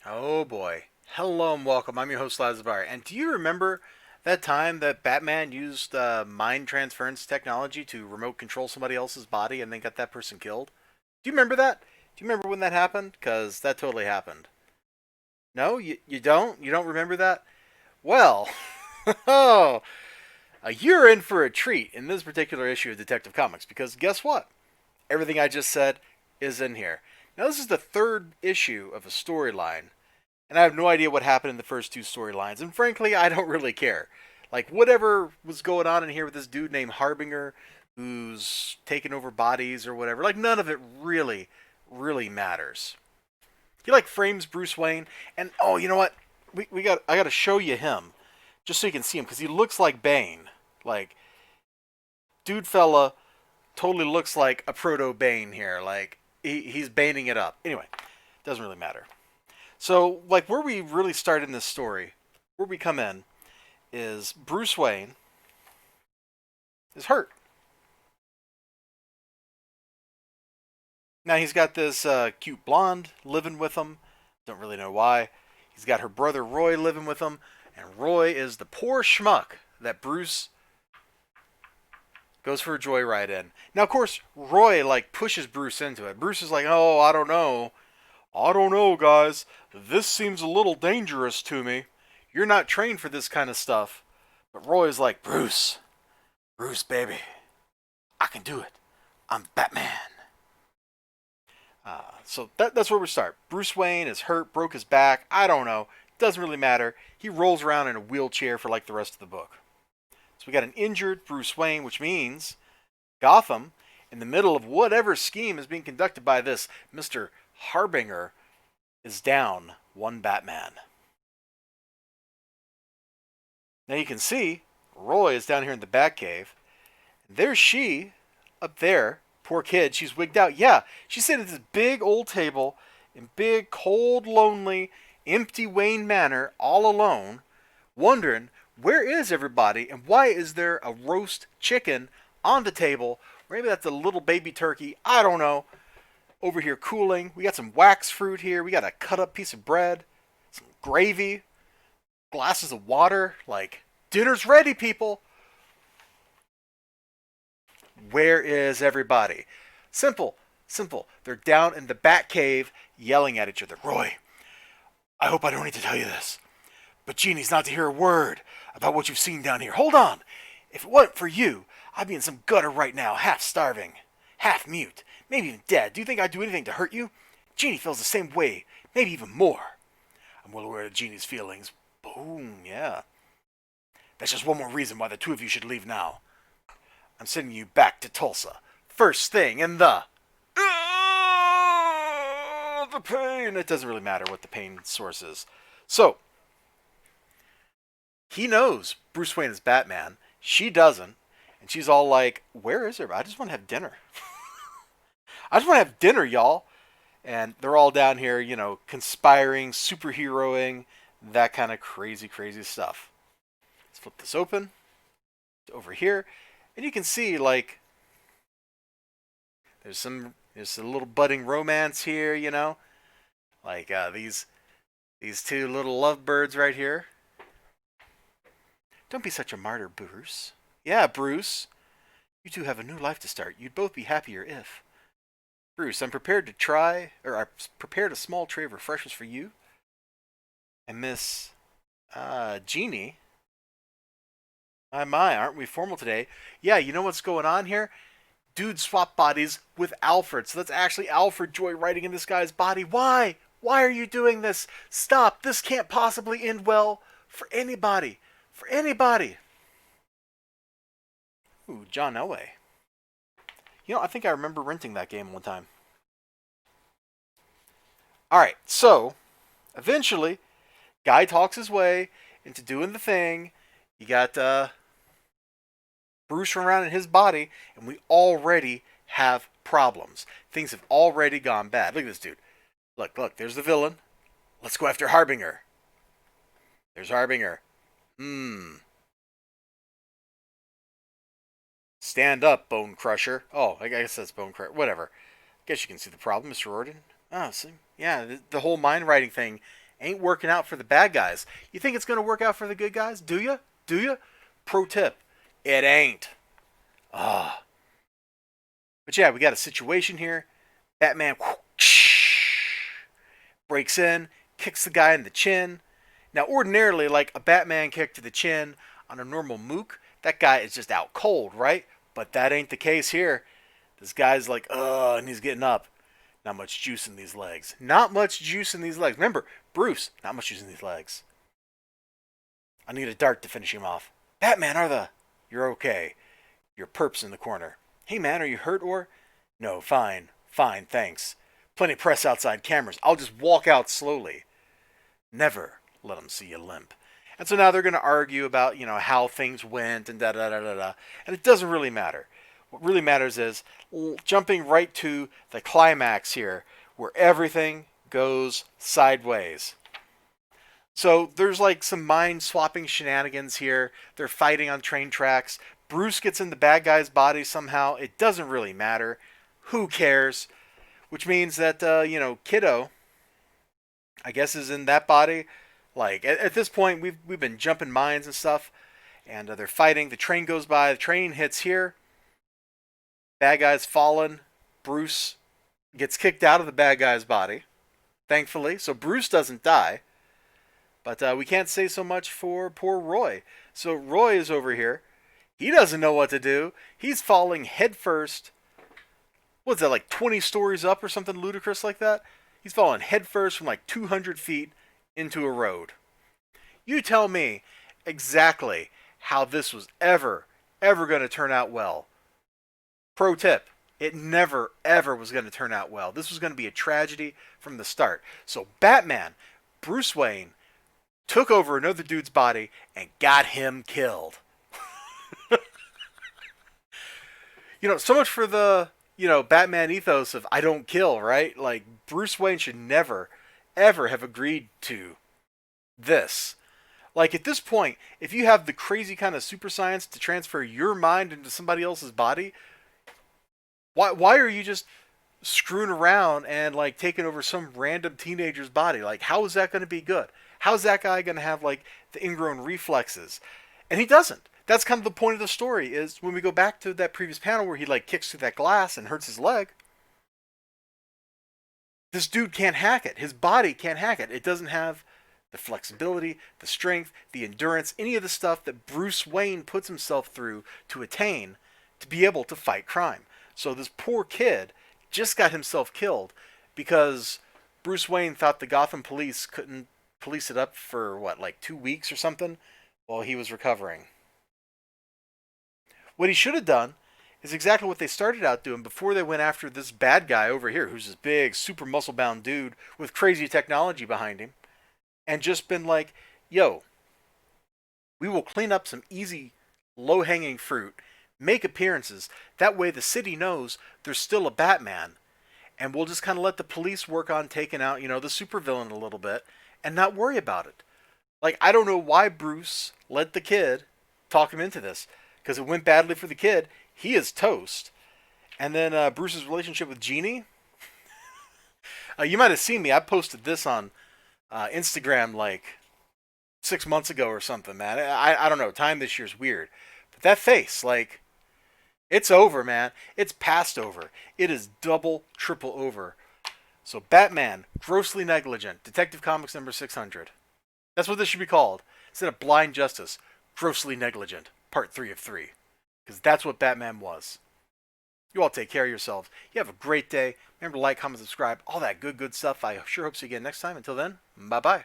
Oh boy. Hello and welcome. I'm your host, Elizibar. And do you remember that time that Batman used mind transference technology to remote control somebody else's body and then got that person killed? Do you remember that? Do you remember when that happened? Because that totally happened. No? You don't? You don't remember that? Well, oh, you're in for a treat in this particular issue of Detective Comics because guess what? Everything I just said is in here. Now, this is the third issue of a storyline. And I have no idea what happened in the first two storylines. And frankly, I don't really care. Like, whatever was going on in here with this dude named Harbinger, who's taking over bodies or whatever, like, none of it really matters. He, like, frames Bruce Wayne. And, oh, you know what? I gotta show you him. Just so you can see him, because he looks like Bane. Like, dude fella totally looks like a proto Bane here. Like, he's Baning it up. Anyway, doesn't really matter. So, like, where we really start in this story, where we come in, is Bruce Wayne is hurt. Now, he's got this cute blonde living with him. Don't really know why. He's got her brother Roy living with him. And Roy is the poor schmuck that Bruce goes for a joyride in. Now, of course, Roy, like, pushes Bruce into it. Bruce is like, oh, I don't know. I don't know, guys. This seems a little dangerous to me. You're not trained for this kind of stuff. But Roy's like, Bruce, baby, I can do it. I'm Batman. So that's where we start. Bruce Wayne is hurt, broke his back. I don't know. Doesn't really matter. He rolls around in a wheelchair for like the rest of the book. So we got an injured Bruce Wayne, which means Gotham, in the middle of whatever scheme is being conducted by this Mr. Harbinger, is down one Batman. Now you can see Roy is down here in the Batcave. There's she up there. Poor kid, she's wigged out. Yeah, she's sitting at this big old table in big, cold, lonely, empty Wayne Manor all alone, wondering where is everybody and why is there a roast chicken on the table? Maybe that's a little baby turkey. I don't know. Over here cooling. We got some wax fruit here. We got a cut up piece of bread, some gravy, glasses of water. Like, dinner's ready, people. Where is everybody? Simple, simple. They're down in the Bat Cave yelling at each other. Roy, I hope I don't need to tell you this, but Jeannie's not to hear a word about what you've seen down here. Hold on. If it wasn't for you, I'd be in some gutter right now, half starving, half mute, maybe even dead. Do you think I'd do anything to hurt you? Jeannie feels the same way, maybe even more. I'm well aware of Jeannie's feelings. Boom, yeah. That's just one more reason why the two of you should leave now. I'm sending you back to Tulsa. First thing in the... the pain. It doesn't really matter what the pain source is. So, he knows Bruce Wayne is Batman. She doesn't. And she's all like, where is her? I just want to have dinner. I just want to have dinner, y'all. And they're all down here, conspiring, superheroing, that kind of crazy stuff. Let's flip this open. Over here. And you can see, like, there's a little budding romance here, like these two little lovebirds right here. Don't be such a martyr, Bruce. Yeah, Bruce. You two have a new life to start. You'd both be happier if. Bruce, I'm prepared to try, or I prepared a small tray of refreshments for you and Miss Jeannie. My, aren't we formal today? Yeah, you know what's going on here? Dude swap bodies with Alfred. So that's actually Alfred joyriding in this guy's body. Why? Why are you doing this? Stop. This can't possibly end well for anybody. For anybody. Ooh, John Elway. I think I remember renting that game one time. Alright, so eventually, guy talks his way into doing the thing. You got Bruce around in his body, and we already have problems. Things have already gone bad. Look at this dude. Look, there's the villain. Let's go after Harbinger. There's Harbinger. Stand up, Bone Crusher. Oh, I guess that's Bone Crusher. Whatever. Guess you can see the problem, Mr. Orden. Oh, see? Yeah, the whole mind writing thing ain't working out for the bad guys. You think it's going to work out for the good guys? Do you? Do you? Pro tip, it ain't. Ah. But yeah, we got a situation here. Batman breaks in, kicks the guy in the chin. Now, ordinarily, like a Batman kick to the chin on a normal mook, that guy is just out cold, right? But that ain't the case here. This guy's like, and he's getting up. Not much juice in these legs. Not much juice in these legs. Remember, Bruce, not much juice in these legs. I need a dart to finish him off. Batman, You're okay. Your perp's in the corner. Hey, man, are you hurt or? No, fine. Fine, thanks. Plenty of press outside cameras. I'll just walk out slowly. Never let them see you limp. And so now they're going to argue about, how things went and da-da-da-da-da. And it doesn't really matter. What really matters is jumping right to the climax here, where everything goes sideways. So there's like some mind-swapping shenanigans here. They're fighting on train tracks. Bruce gets in the bad guy's body somehow. It doesn't really matter. Who cares? Which means that, Kiddo, I guess, is in that body. Like, at this point, we've been jumping mines and stuff. And they're fighting. The train goes by. The train hits here. Bad guy's fallen. Bruce gets kicked out of the bad guy's body, thankfully. So Bruce doesn't die. But we can't say so much for poor Roy. So Roy is over here. He doesn't know what to do. He's falling headfirst. What's that, like 20 stories up or something ludicrous like that? He's falling headfirst from like 200 feet into a road. You tell me exactly how this was ever going to turn out well. Pro tip, it never, ever was going to turn out well. This was going to be a tragedy from the start. So Batman, Bruce Wayne, took over another dude's body and got him killed. So much for the, Batman ethos of I don't kill, right? Like, Bruce Wayne should never, ever have agreed to this. Like, at this point, if you have the crazy kind of super science to transfer your mind into somebody else's body, why are you just screwing around and, like, taking over some random teenager's body? Like, how is that going to be good? How's that guy going to have, like, the ingrown reflexes? And he doesn't. That's kind of the point of the story, is when we go back to that previous panel where he, like, kicks through that glass and hurts his leg. This dude can't hack it. His body can't hack it. It doesn't have the flexibility, the strength, the endurance, any of the stuff that Bruce Wayne puts himself through to attain to be able to fight crime. So this poor kid just got himself killed because Bruce Wayne thought the Gotham police couldn't police it up for, 2 weeks or something while he was recovering. What he should have done is exactly what they started out doing before they went after this bad guy over here, who's this big, super muscle-bound dude with crazy technology behind him, and just been like, yo, we will clean up some easy, low-hanging fruit, make appearances, that way the city knows there's still a Batman, and we'll just kind of let the police work on taking out, the supervillain a little bit, and not worry about it. Like, I don't know why Bruce let the kid talk him into this, because it went badly for the kid. He is toast. And then Bruce's relationship with Jeannie. You might have seen me. I posted this on Instagram like 6 months ago or something, man. I don't know. Time this year's weird. But that face, like, it's over, man. It's past over. It is double, triple over. So Batman, grossly negligent. Detective Comics number 600. That's what this should be called. Instead of Blind Justice, grossly negligent. Part 3 of 3. Because that's what Batman was. You all take care of yourselves. You have a great day. Remember to like, comment, subscribe. All that good stuff. I sure hope to see you again next time. Until then, bye-bye.